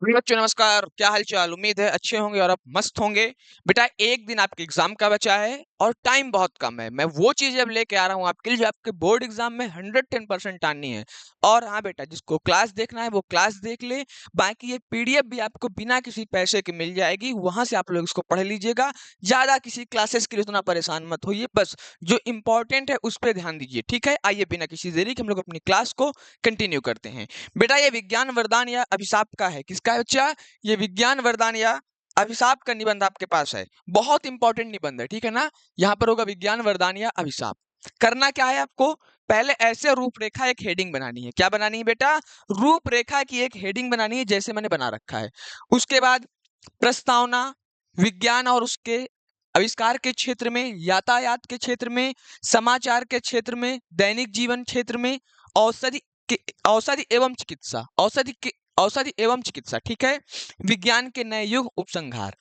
बच्चों नमस्कार, क्या हाल चाल। उम्मीद है अच्छे होंगे और आप मस्त होंगे। बेटा एक दिन आपके एग्जाम का बचा है और टाइम बहुत कम है। मैं वो चीजें अब लेके आ रहा हूँ आपके लिए जो आपके बोर्ड एग्जाम में 110% आनी है। और हाँ बेटा, जिसको क्लास देखना है वो क्लास देख ले। बाकी ये पीडीएफ भी आपको बिना किसी पैसे के मिल जाएगी, वहां से आप लोग इसको पढ़ लीजिएगा। ज्यादा किसी क्लासेस के लिए उतना परेशान मत होइए, बस जो इंपॉर्टेंट है उस पर ध्यान दीजिए। ठीक है, आइए बिना किसी देरी के हम लोग अपनी क्लास को कंटिन्यू करते हैं। बेटा ये विज्ञान वरदान या अभिशाप का है। किसका है बच्चा? ये विज्ञान वरदान या अभिशाप का निबंध आपके पास है। बहुत इंपॉर्टेंट निबंध है, ठीक है ना। यहाँ पर होगा विज्ञान वरदान या अभिशाप। करना क्या है आपको? पहले ऐसे रूपरेखा एक हेडिंग बनानी है। क्या बनानी है बेटा? रूपरेखा की एक हेडिंग बनानी है, जैसे मैंने बना रखा है। उसके बाद प्रस्तावना, विज्ञान और उसके आविष्कार के क्षेत्र में, यातायात के क्षेत्र में, समाचार के क्षेत्र में, दैनिक जीवन क्षेत्र में, औषधि औषधि एवं चिकित्सा, औषधि एवं चिकित्सा, ठीक है। विज्ञान के नए युग, उपसंहार।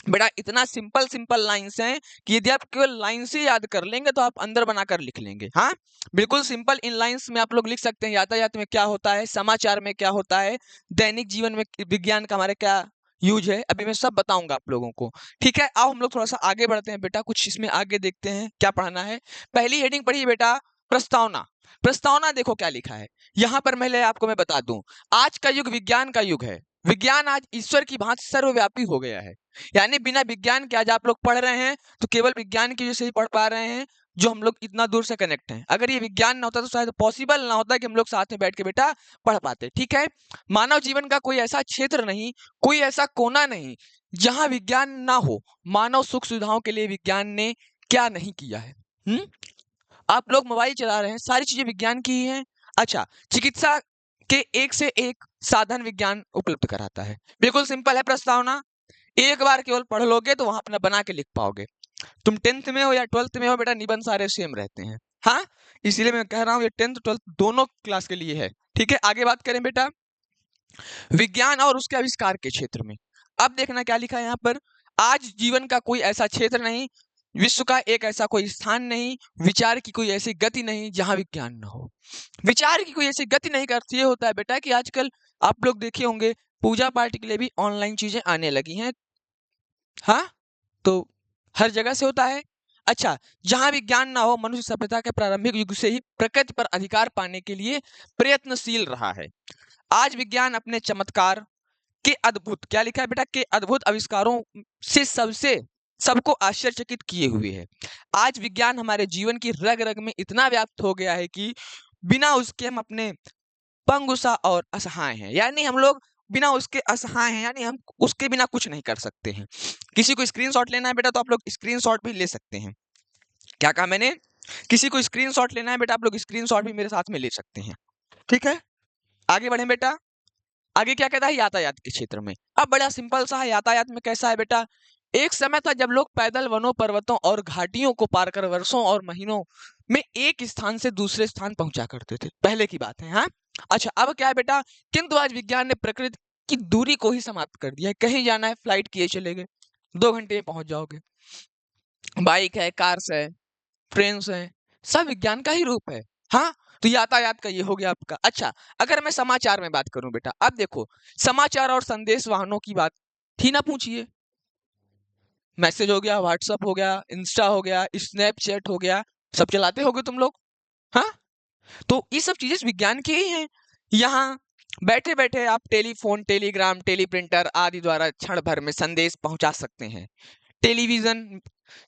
बेटा इतना सिंपल सिंपल लाइंस हैं कि यदि आप केवल लाइन से याद कर लेंगे तो आप अंदर बनाकर लिख लेंगे। हाँ, बिल्कुल सिंपल। इन लाइंस में आप लोग लिख सकते हैं यातायात में क्या होता है, समाचार में क्या होता है, दैनिक जीवन में विज्ञान का हमारे क्या यूज है, अभी मैं सब बताऊंगा आप लोगों को। ठीक है, आओ हम लोग थोड़ा सा आगे बढ़ते हैं बेटा, कुछ इसमें आगे देखते हैं क्या पढ़ना है। पहली हेडिंग पढ़िए बेटा, प्रस्तावना। प्रस्तावना देखो क्या लिखा है यहाँ पर। पहले आपको मैं बता दूं, आज का युग विज्ञान का युग है। विज्ञान आज ईश्वर की भांति सर्वव्यापी हो गया है। यानी बिना विज्ञान के आज आप लोग पढ़ रहे हैं तो केवल विज्ञान की वजह से ही पढ़ पा रहे हैं, जो हम लोग इतना दूर से कनेक्ट हैं। अगर ये विज्ञान ना होता तो शायद पॉसिबल ना होता कि हम लोग साथ में बैठ के बेटा पढ़ पाते। ठीक है, मानव जीवन का कोई ऐसा क्षेत्र नहीं, कोई ऐसा कोना नहीं जहां विज्ञान ना हो। मानव सुख सुविधाओं के लिए विज्ञान ने क्या नहीं किया है। आप लोग मोबाइल चला रहे हैं, सारी चीजें विज्ञान की ही हैं। अच्छा, चिकित्सा के एक से एक साधन विज्ञान उपलब्ध कराता है। बिल्कुल सिंपल है प्रस्तावना, एक बार केवल पढ़ लोगे तो वहां अपना बना के लिख पाओगे। तुम 10th में हो या 12th में हो बेटा, निबंध सारे सेम रहते हैं। हाँ, इसीलिए मैं कह रहा हूँ ये 10th 12th दोनों क्लास के लिए है। ठीक है, आगे बात करें बेटा, विज्ञान और उसके आविष्कार के क्षेत्र में। अब देखना क्या लिखा है यहाँ पर। आज जीवन का कोई ऐसा क्षेत्र नहीं, विश्व का एक ऐसा कोई स्थान नहीं, विचार की कोई ऐसी गति नहीं जहां विज्ञान न हो। विचार की कोई ऐसी गति नहीं का अर्थ ये होता है बेटा कि आजकल आप लोग देखे होंगे पूजा पाठ के लिए भी ऑनलाइन चीजें आने लगी हैं। हाँ, तो हर जगह से होता है। अच्छा, जहां विज्ञान ना हो, मनुष्य सभ्यता के प्रारंभिक युग से ही प्रकृति पर अधिकार पाने के लिए प्रयत्नशील रहा है। आज विज्ञान अपने चमत्कार के अद्भुत, क्या लिखा है बेटा, के अद्भुत आविष्कारों से सबको आश्चर्यचकित किए हुए है। आज विज्ञान हमारे जीवन की रग रग में इतना व्याप्त हो गया है कि बिना उसके हम अपने पंगुसा और असहाय हैं। यानी हम लोग बिना उसके असहाय हैं, यानी हम उसके बिना कुछ नहीं कर सकते हैं। किसी को स्क्रीनशॉट लेना है बेटा तो आप लोग स्क्रीनशॉट भी ले सकते हैं। क्या कहा मैंने? किसी को स्क्रीनशॉट लेना है बेटा, आप लोग स्क्रीनशॉट भी मेरे साथ में ले सकते हैं। ठीक है, आगे बढ़े बेटा। आगे क्या कहता है, यातायात के क्षेत्र में। अब बड़ा सिंपल सा है, यातायात में कैसा है बेटा। एक समय था जब लोग पैदल वनों पर्वतों और घाटियों को पार कर वर्षों और महीनों में एक स्थान से दूसरे स्थान पहुंचा करते थे, पहले की बात है। हाँ, अच्छा अब क्या है बेटा, किंतु आज विज्ञान ने प्रकृति की दूरी को ही समाप्त कर दिया है। कहीं जाना है, फ्लाइट किए चले गए, 2 घंटे में पहुंच जाओगे। बाइक है, कार्स है, ट्रेन है, सब विज्ञान का ही रूप है। हाँ, तो यातायात का ये हो गया आपका। अच्छा, अगर मैं समाचार में बात करूं बेटा, अब देखो समाचार और संदेश वाहनों की बात थी ना, पूछिए। मैसेज हो गया, व्हाट्सअप हो गया, इंस्टा हो गया, स्नैपचैट हो गया, सब चलाते होगे तुम लोग। हाँ, तो ये सब चीजें विज्ञान की ही हैं। यहाँ बैठे बैठे आप टेलीफोन, टेलीग्राम, टेलीप्रिंटर आदि द्वारा क्षण भर में संदेश पहुंचा सकते हैं। टेलीविजन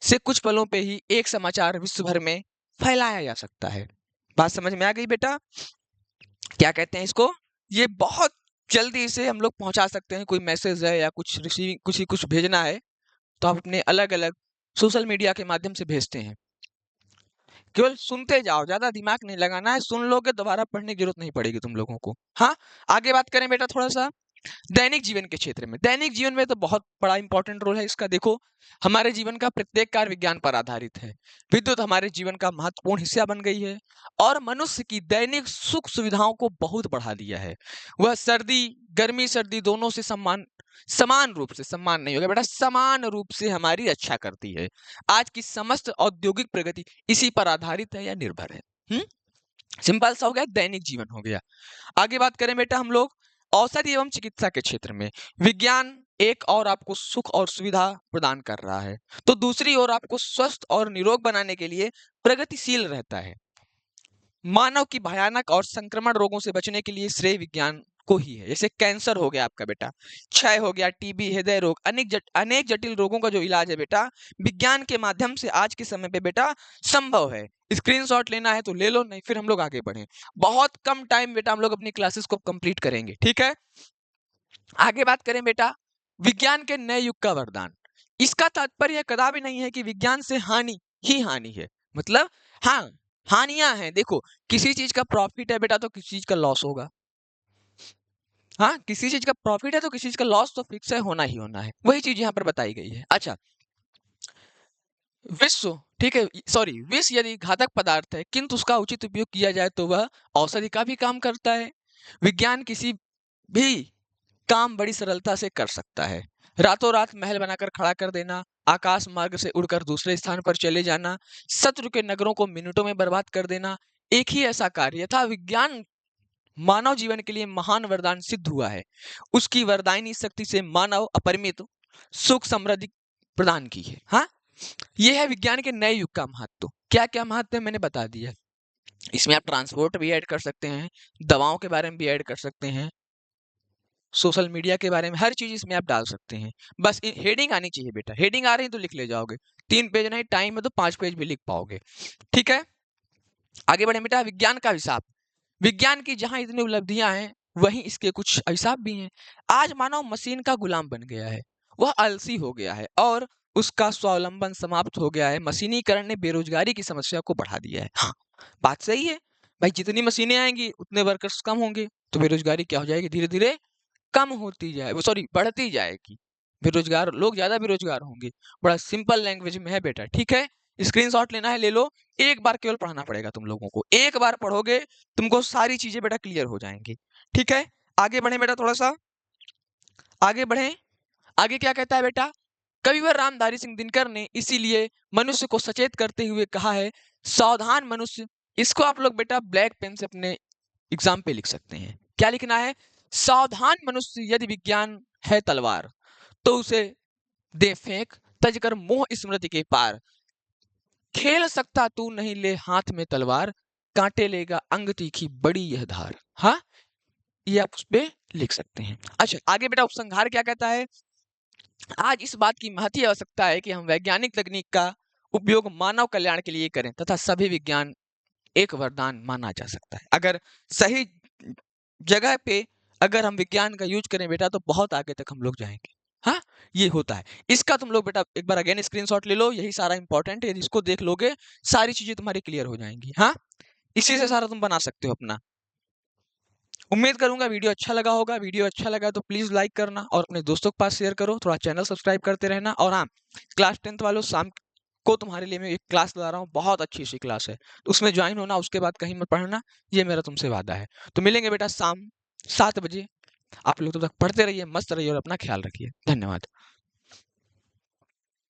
से कुछ पलों पे ही एक समाचार विश्व भर में फैलाया जा सकता है। बात समझ में आ गई बेटा? क्या कहते हैं इसको, ये बहुत जल्दी से हम लोग पहुंचा सकते हैं। कोई मैसेज है या कुछ रिसीविंग, कुछ भेजना है तो आप अपने अलग अलग सोशल मीडिया के माध्यम से भेजते हैं। केवल सुनते जाओ, ज्यादा दिमाग नहीं लगाना है, सुन लोगे दोबारा पढ़ने की जरूरत नहीं पड़ेगी तुम लोगों को। हाँ, आगे बात करें बेटा थोड़ा सा दैनिक जीवन के क्षेत्र में। दैनिक जीवन में तो बहुत बड़ा इंपॉर्टेंट रोल है इसका। देखो, हमारे जीवन का प्रत्येक कार्य विज्ञान पर आधारित है। विद्युत हमारे जीवन का महत्वपूर्ण हिस्सा बन गई है और मनुष्य की दैनिक सुख सुविधाओं को बहुत बढ़ा दिया है। वह सर्दी, गर्मी सर्दी दोनों से समान रूप से, सम्मान नहीं होगा बेटा, समान रूप से हमारी रक्षा करती है। आज की समस्त औद्योगिक प्रगति इसी पर आधारित है या निर्भर है। सिंपल सा हो गया, दैनिक जीवन हो गया। आगे बात करें बेटा हम लोग औषधि एवं चिकित्सा के क्षेत्र में विज्ञान एक और आपको सुख और सुविधा प्रदान कर रहा है, तो दूसरी ओर आपको स्वस्थ और निरोग बनाने के लिए प्रगतिशील रहता है। मानव की भयानक और संक्रमण रोगों से बचने के लिए श्रेय विज्ञान को ही है। जैसे कैंसर हो गया आपका बेटा, क्षय हो गया, टीबी, हृदय रोग, अनेक जटिल रोगों का जो इलाज है बेटा, विज्ञान के माध्यम से आज के समय पे बेटा संभव है। स्क्रीनशॉट लेना है तो ले लो, नहीं फिर हम लोग आगे बढ़े। बहुत कम टाइम बेटा हम लोग अपनी क्लासेस को कंप्लीट करेंगे, ठीक है। आगे बात करें बेटा, विज्ञान के नए युग का वरदान। इसका तात्पर्य कदापि नहीं है कि विज्ञान से हानि ही हानि है। मतलब हाँ, हानियां हैं। देखो, किसी चीज का प्रॉफिट है बेटा तो किसी चीज का लॉस होगा। हाँ, किसी चीज का प्रॉफिट है तो किसी चीज का लॉस तो फिक्स है, होना ही होना है। वही चीज यहाँ पर बताई गई है। अच्छा, विश्व, ठीक है, सॉरी, विष यदि घातक पदार्थ है किंतु उसका उचित उपयोग किया जाए तो वह औषधि का भी काम करता है। विज्ञान किसी भी काम बड़ी सरलता से कर सकता है। रातों रात महल बनाकर खड़ा कर देना, आकाश मार्ग से उड़कर दूसरे स्थान पर चले जाना, शत्रु के नगरों को मिनटों में बर्बाद कर देना, एक ही ऐसा कार्य था। विज्ञान मानव जीवन के लिए महान वरदान सिद्ध हुआ है। उसकी वरदायनी शक्ति से मानव अपरिमित सुख समृद्धि प्रदान की है। हाँ, यह है विज्ञान के नए युग का महत्व। क्या क्या महत्व है मैंने बता दिया। इसमें आप ट्रांसपोर्ट भी ऐड कर सकते हैं, दवाओं के बारे में भी ऐड कर सकते हैं, सोशल मीडिया के बारे में, हर चीज इसमें आप डाल सकते हैं। बस हेडिंग आनी चाहिए बेटा। हेडिंग आ रही है तो लिख ले जाओगे। 3 पेज नहीं, टाइम है तो 5 पेज भी लिख पाओगे, ठीक है। आगे बढ़े बेटा, विज्ञान का हिसाब। विज्ञान की जहां इतनी उपलब्धियां हैं वहीं इसके कुछ अभिशाप भी हैं। आज मानव मशीन का गुलाम बन गया है, वह आलसी हो गया है और उसका स्वावलंबन समाप्त हो गया है। मशीनीकरण ने बेरोजगारी की समस्या को बढ़ा दिया है। हाँ, बात सही है भाई, जितनी मशीनें आएंगी उतने वर्कर्स कम होंगे तो बेरोजगारी क्या हो जाएगी, धीरे धीरे कम होती जाए, सॉरी बढ़ती जाएगी। बेरोजगार लोग ज्यादा बेरोजगार होंगे। बड़ा सिंपल लैंग्वेज में है बेटा, ठीक है। स्क्रीनशॉट लेना है ले लो। एक बार केवल पढ़ना पड़ेगा तुम लोगों को, एक बार पढ़ोगे तुमको सारी चीजें बेटा क्लियर हो जाएंगी, ठीक है। आगे बढ़े बेटा, थोड़ा सा आगे बढ़े। आगे क्या कहता है बेटा, कविवर रामधारी सिंह दिनकर ने इसीलिए मनुष्य को सचेत करते हुए कहा है, सावधान मनुष्य। इसको आप लोग बेटा ब्लैक पेन से अपने एग्जाम पे लिख सकते हैं। क्या लिखना है, सावधान मनुष्य, यदि विज्ञान है तलवार तो उसे दे फेंक, तजकर मोह स्मृति के पार। खेल सकता तू नहीं ले हाथ में तलवार, कांटे लेगा अंग तीखी बड़ी यह धार। हाँ, ये आप उस पे लिख सकते हैं। अच्छा, आगे बेटा उपसंहार क्या कहता है, आज इस बात की महती आवश्यकता है कि हम वैज्ञानिक तकनीक का उपयोग मानव कल्याण के लिए करें तथा सभी विज्ञान एक वरदान माना जा सकता है। अगर सही जगह पे अगर हम विज्ञान का यूज करें बेटा तो बहुत आगे तक हम लोग जाएंगे। हाँ, ये होता है। इसका तुम लोग बेटा एक बार अगेन स्क्रीनशॉट ले लो, यही सारा इंपॉर्टेंट है। यदि इसको देख लोगे सारी चीजें तुम्हारी क्लियर हो जाएंगी। हाँ, इसी से सारा तुम बना सकते हो अपना। उम्मीद करूंगा वीडियो अच्छा लगा होगा। वीडियो अच्छा लगा तो प्लीज लाइक करना और अपने दोस्तों के पास शेयर करो। थोड़ा चैनल सब्सक्राइब करते रहना। और हाँ, क्लास 10th वालों, शाम को तुम्हारे लिए मैं एक क्लास ला रहा हूँ, बहुत अच्छी सी क्लास है, तो उसमें ज्वाइन होना, उसके बाद कहीं मत पढ़ना, ये मेरा तुमसे वादा है। तो मिलेंगे बेटा शाम 7 बजे। आप लोग तब तक पढ़ते रहिए, मस्त रहिए और अपना ख्याल रखिए। धन्यवाद।